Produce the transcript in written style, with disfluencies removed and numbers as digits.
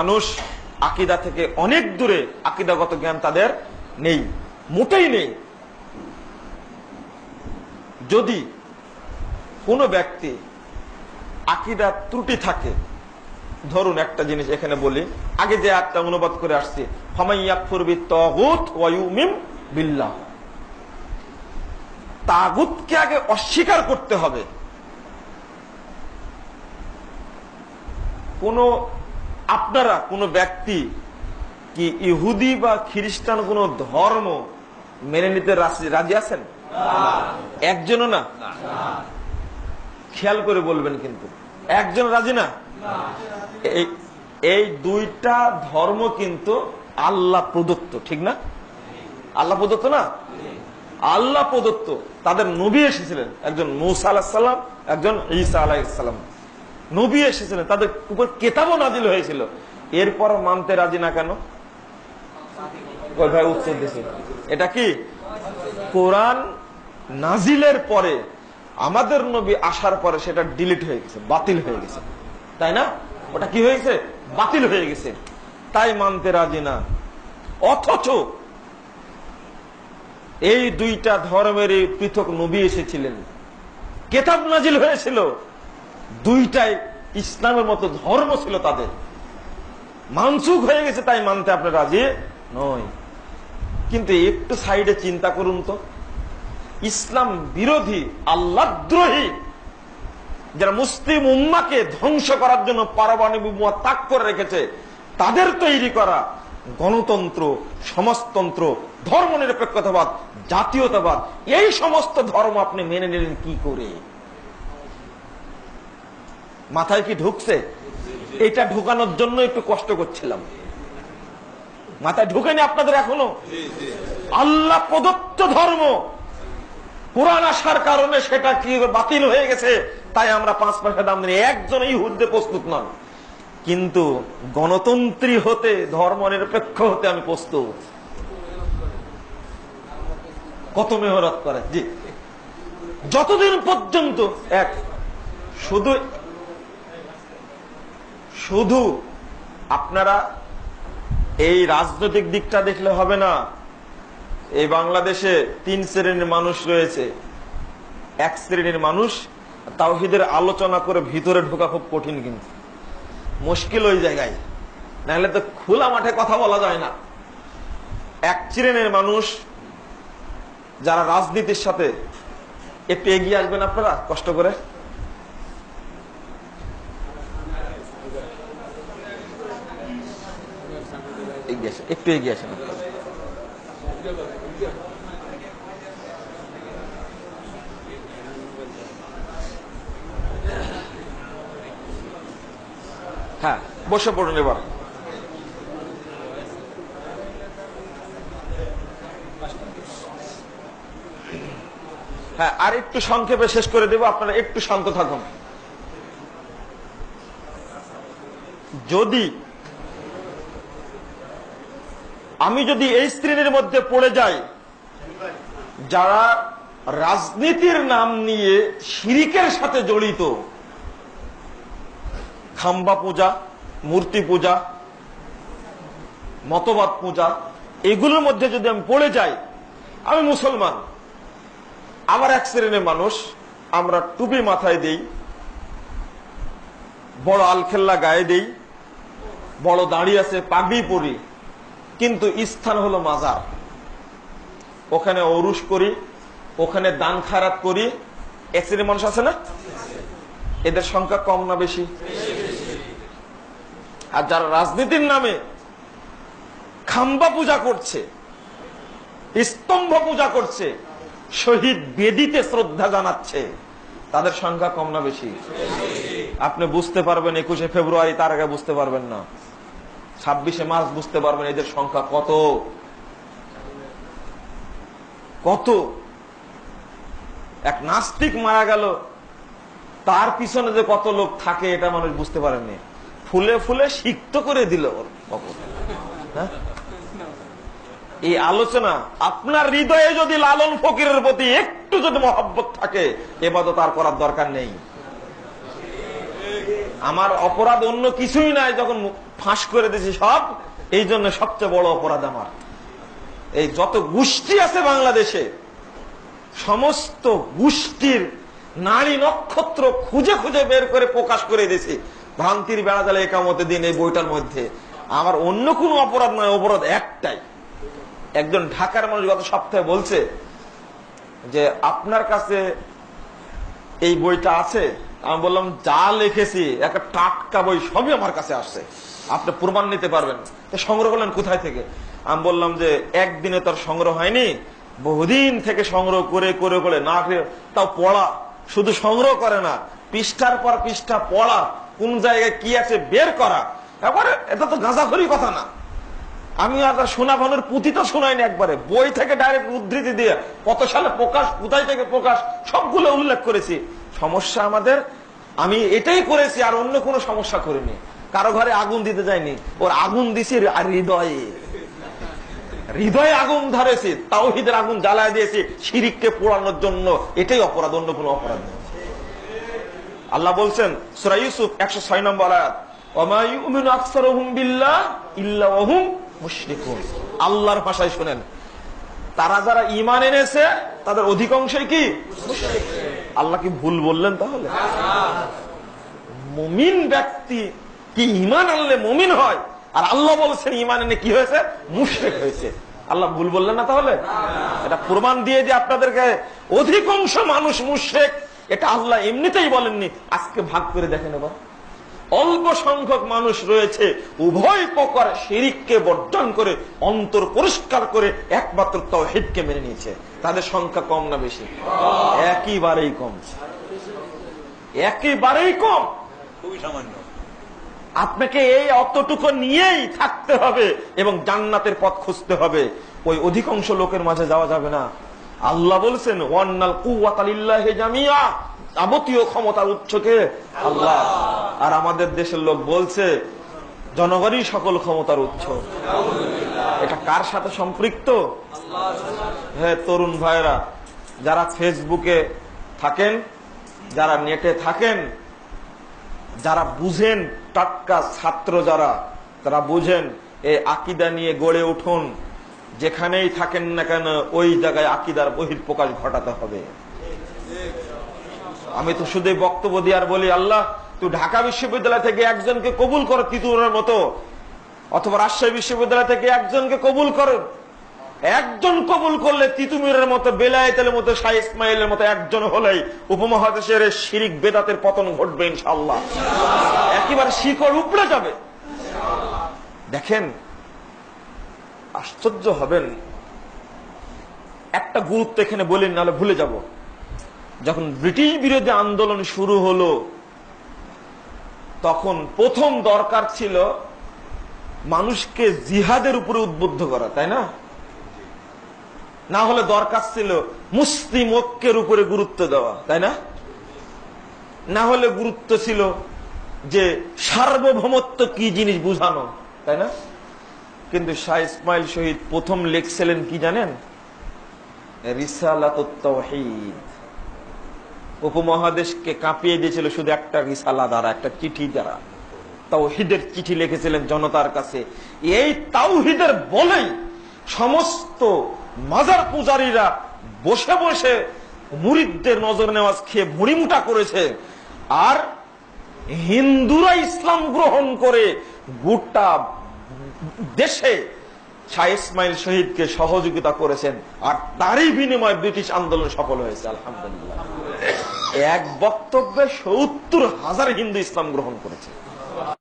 মানুষ আকীদা থেকে অনেক দূরে, আকীদাগত জ্ঞান তাদের নেই, মোটেই নেই। যদি কোনো ব্যক্তি আকীদার ত্রুটি থাকে, ধরুন একটা জিনিস এখানে বলি, আগে যে আয়াতটা অনুবাদ করে আসছে, ফামান ইয়াকফুর বিত-তাগুত ওয়া ইউমিন বিল্লাহ, তাগুতকে আগে অস্বীকার করতে হবে। আপনারা কোন ব্যক্তি কি ইহুদি বা খ্রিস্টান কোন ধর্ম মেনে নিতে রাজি আছেন? একজনও না। খেয়াল করে বলবেন, কিন্তু একজন রাজি না। এই দুইটা ধর্ম কিন্তু আল্লাহ প্রদত্ত, ঠিক না? আল্লাহ প্রদত্ত না? আল্লাহ প্রদত্ত। তাদের নবী এসেছিলেন, একজন মূসা আলাইহিস সালাম, একজন ঈসা আলাইহিস সালাম। নবী এসেছিলেন, তাদের উপর কিতাবও নাজিল হয়েছিল। এরপর মানতে রাজি না কেন? ওই ভাই উত্তর দিয়েছে, এটা কি কোরআন নাজিলের পরে, আমাদের নবী আসার পরে সেটা ডিলিট হয়ে গেছে, বাতিল হয়ে গেছে, তাই না? ওটা কি হয়েছে? বাতিল হয়ে গেছে, তাই মানতে রাজি না। অথচ এই দুইটা ধর্মের পৃথক নবী এসেছিলেন, কিতাব নাজিল হয়েছিল, দুইটাই ইসলামের মতো ধর্ম ছিল, তাদের মানসুখ হয়ে গেছে, তাই মানতে আপনি রাজি নয়। কিন্তু একটু সাইডে চিন্তা করুন তো, ইসলাম বিরোধী, আল্লাহদ্রোহী, যারা মুসলিম উম্মাকে ধ্বংস করার জন্য পারমাণবিক বোমা তাক করে রেখেছে, তাদের তৈরি করা গণতন্ত্র, সমাজতন্ত্র, ধর্মনিরপেক্ষতাবাদ, জাতীয়তাবাদ, এই সমস্ত ধর্ম আপনি মেনে নিলেন কি করে? মাথায় কি ঢুকছে? এটা ঢুকানোর জন্য একটু কষ্ট করছিলাম, মাথায় ঢুকেনি আপনাদের এখনো? আল্লাহ প্রদত্ত ধর্ম, কোরআন আসার কারণে সেটা কি বাতিল হয়ে গেছে, তাই আমরা 5 পয়সা দাম দিই। একজন ইহুদে প্রস্তুত নন, কিন্তু গণতন্ত্রী হতে, ধর্ম নিরপেক্ষ হতে আমি প্রস্তুত। কত মেহনত করে জি, যতদিন পর্যন্ত এক শুধু আপনারা এই রাজনৈতিক দিকটা দেখলে হবে না। এই বাংলাদেশে 3 শ্রেণীর মানুষ রয়েছে। এক শ্রেণীর মানুষ তাওহীদের আলোচনা করে ভিতরে ঢোকা খুব কঠিন, কিন্তু মুশকিল ওই জায়গায়, নাহলে তো খোলা মাঠে কথা বলা যায় না। এক শ্রেণীর মানুষ যারা রাজনীতির সাথে একটু এগিয়ে আসবেন, আপনারা কষ্ট করে একটু এগিয়ে আসেন। হ্যাঁ, বসে পড়ুন এবার। হ্যাঁ, আর একটু সংক্ষেপে শেষ করে দেব, আপনারা একটু শান্ত থাকুন। আমি যদি এই শ্রেণীর মধ্যে পড়ে যাই, যারা রাজনীতির নাম নিয়ে শিরিকের সাথে জড়িত, খাম্বা পূজা, মূর্তি পূজা, মতবাদ পূজা, এগুলোর মধ্যে যদি আমি পড়ে যাই, আমি মুসলমান। আবার এক শ্রেণীর মানুষ, আমরা টুপি মাথায় দেই, বড় আলখেল্লা গায়ে দেই, বড় দাড়ি আছে, পাগড়ি পরি, কিন্তু স্থান হলো মাজার, ওখানে ওরুস করি, ওখানে দান খায়রাত করি। এক শ্রেণীর মানুষ আছে না? এদের সংখ্যা কম না বেশি? আর যারা রাজনীতির নামে খাম্বা পূজা করছে, স্তম্ভ পূজা করছে, শহীদ বেদিতে শ্রদ্ধা জানাচ্ছে, তাদের সংখ্যা কম না বেশি? আপনি বুঝতে পারবেন 21শে ফেব্রুয়ারি, তার আগে বুঝতে পারবেন না। 26শে মার্চ বুঝতে পারবেন এদের সংখ্যা কত কত। এক নাস্তিক মারা গেল, তার পিছনে যে কত লোক থাকে এটা মানুষ বুঝতে পারেনি। ফুলে ফুলে সিক্ত করে দিল ওর কবর। হ্যাঁ, এই আলোচনা আপনার হৃদয়ে যদি লালন ফকিরের প্রতি একটু যদি মহব্বত থাকে, ইবাদত আর করার দরকার নেই। আমার অপরাধ অন্য কিছুই নাই, যখন ফাঁস করে দিয়েছি সব, এই জন্য সবচেয়ে বড় অপরাধ আমার। এই যত গোষ্ঠী আছে বাংলাদেশে, সমস্ত গোষ্ঠীর নারী নক্ষত্র খুঁজে খুঁজে বের করে প্রকাশ করে দিয়েছি ভ্রান্তির বেড়া জালে একামতের দিন এই বইটার মধ্যে। আমার অন্য কোনো অপরাধ নয়, অপরাধ একটাই। একজন ঢাকার মানুষ গত সপ্তাহে বলছে যে আপনার কাছে এই বইটা আছে। আমি বললাম যা লিখেছি একটা টাটকা বই সবই আমার কাছে আসছে, আপনি প্রমাণ নিতে পারবেন। সংগ্রহ করলেন কোথায় থেকে? আমি বললাম যে একদিনে তোর সংগ্রহ হয়নি, বহুদিন থেকে সংগ্রহ করে করে করে না, তাও পড়া, শুধু সংগ্রহ করে না, পৃষ্ঠার পর পৃষ্ঠা পড়া, কোন জায়গায় কি আছে বের করা। একবারে এটা তো গাঁজাখড়ি কথা না। আমি আর সোনা ভানুর পুঁথি তো শোনাইনি, একবারে বই থেকে ডাইরেক্ট উদ্ধৃতি দিয়ে কত সালে প্রকাশ, কোথায় থেকে প্রকাশ, সবগুলো উল্লেখ করেছি। সমস্যা আমাদের, আমি এটাই করেছি, আর অন্য কোনো সমস্যা করিনি। কারো ঘরে আগুন দিতে যায়নি, ওর আগুন দিছি আর হৃদয়ে, হৃদয়ে আগুন ধরেছি, তাওহীদের আগুন জ্বালায় দিয়েছি শিরিককে পোড়ানোর জন্য। এটাই অপরাধ, অন্য কোনো অপরাধ নেই। আল্লাহ বলছেন সূরা ইউসুফ 106 নম্বর আয়াত, ওয়ামা ইউমিনু আকসারুহুম বিল্লাহ ইল্লা ওয়াহুম মুশরিকুন। আল্লাহর ভাষায় শুনেন, তারা যারা ঈমান এনেছে তাদের অধিকাংশই কি মুশরিক। আল্লাহ কি ভুল বললেন? তাহলে মুমিন ব্যক্তি কি ঈমান আনলে মুমিন হয়, আর আল্লাহ বলছেন ঈমান এনে কি হয়েছে? মুশরিক হয়েছে। আল্লাহ ভুল বললেন না? তাহলে এটা প্রমাণ দিয়ে যে আপনাদেরকে অধিকাংশ মানুষ মুশরিক, এটা আল্লাহ এমনিতেই বলেননি। আজকে ভাগ করে দেখেন, এবার অল্প সংখ্যক মানুষ রয়েছে উভয় প্রকার শিরিককে বর্জন করে, অন্তর পরিষ্কার করে একমাত্র তাওহীদকে মেনে নিয়েছে। তাদের সংখ্যা কম না বেশি? একেবারেই কম, একেবারেই কম, খুবই সামান্য। আপনাকে এই অতটুকু নিয়েই থাকতে হবে এবং জান্নাতের পথ খুঁজতে হবে। ওই অধিকাংশ লোকের মাঝে যাওয়া যাবে না। আল্লাহ বলছেন ওয়ান্নাল কুওয়াতা লিল্লাহি জামিআ, যাবতীয় ক্ষমতার উৎসকে আল্লাহ। আর আমাদের দেশের লোক বলছে জনগণই সকল ক্ষমতার উৎস। এটা কার সাথে সম্পৃক্ত? হ্যাঁ, তরুণ ভাইরা যারা ফেসবুকে থাকেন, যারা নেটে থাকেন, যারা বুঝেন, টাটকা ছাত্র যারা, তারা বুঝেন এই আকীদা নিয়ে গড়ে উঠুন। যেখানেই থাকেন না কেন ওই জায়গায় আকীদার বহিঃপ্রকাশ ঘটাতে হবে। আমি তো শুধু বক্তব্য দিয়ে আর বলি, আল্লাহ তুই ঢাকা বিশ্ববিদ্যালয় থেকে একজনকে কবুল কর তিতুরের মতো, অথবা রাজশাহী বিশ্ববিদ্যালয় থেকে একজনকে কবুল কর। একজন কবুল করলে তিতুমিরের মতো, বেলায়েতের মতো, শাহ ইসমাইলের মতো একজন হলেই উপমহাদেশের শিরিক বেদাতের পতন ঘটবে ইনশাআল্লাহ। একেবারে শিকড় উপড়ে যাবে। দেখেন, আশ্চর্য হবেন। একটা গুরুত্ব এখানে বলেন, নাহলে ভুলে যাব। যখন ব্রিটিশ বিরোধী আন্দোলন শুরু হলো, তখন প্রথম দরকার ছিল মানুষকে জিহাদের উপরে উদ্বুদ্ধ করা, তাই না? না হলে দরকার ছিল মুসলিম ঐক্যের উপরে গুরুত্ব দেওয়া, তাই না? না হলে গুরুত্ব ছিল যে সার্বভৌমত্ব কি জিনিস বুঝানো, তাই না? কিন্তু শাহ ইসমাইল শহীদ প্রথম লিখছিলেন কি জানেন? রিসালাতুত তাওহীদ। উপমহাদেশকে কাঁপিয়ে দিয়েছিল শুধু একটা রিসালা দ্বারা, একটা চিঠি দ্বারা। তাওহীদের চিঠি লিখেছিলেন জনতার কাছে। এই তাওহীদের বলেই সমস্ত মাজার পূজারীরা বসে বসে মুরিদদের নজর নেওয়াজ খেয়ে ভুঁড়ি মুটা করেছে, আর হিন্দুরা ইসলাম গ্রহণ করে গোটা দেশে শাহ ইসমাইল শহীদকে সহযোগিতা করেছেন। আর তারই বিনিময়ে ব্রিটিশ আন্দোলন সফল হয়েছে আলহামদুলিল্লাহ। এক বক্তব্যে ৭০,০০০ হিন্দু ইসলাম গ্রহণ করেছে।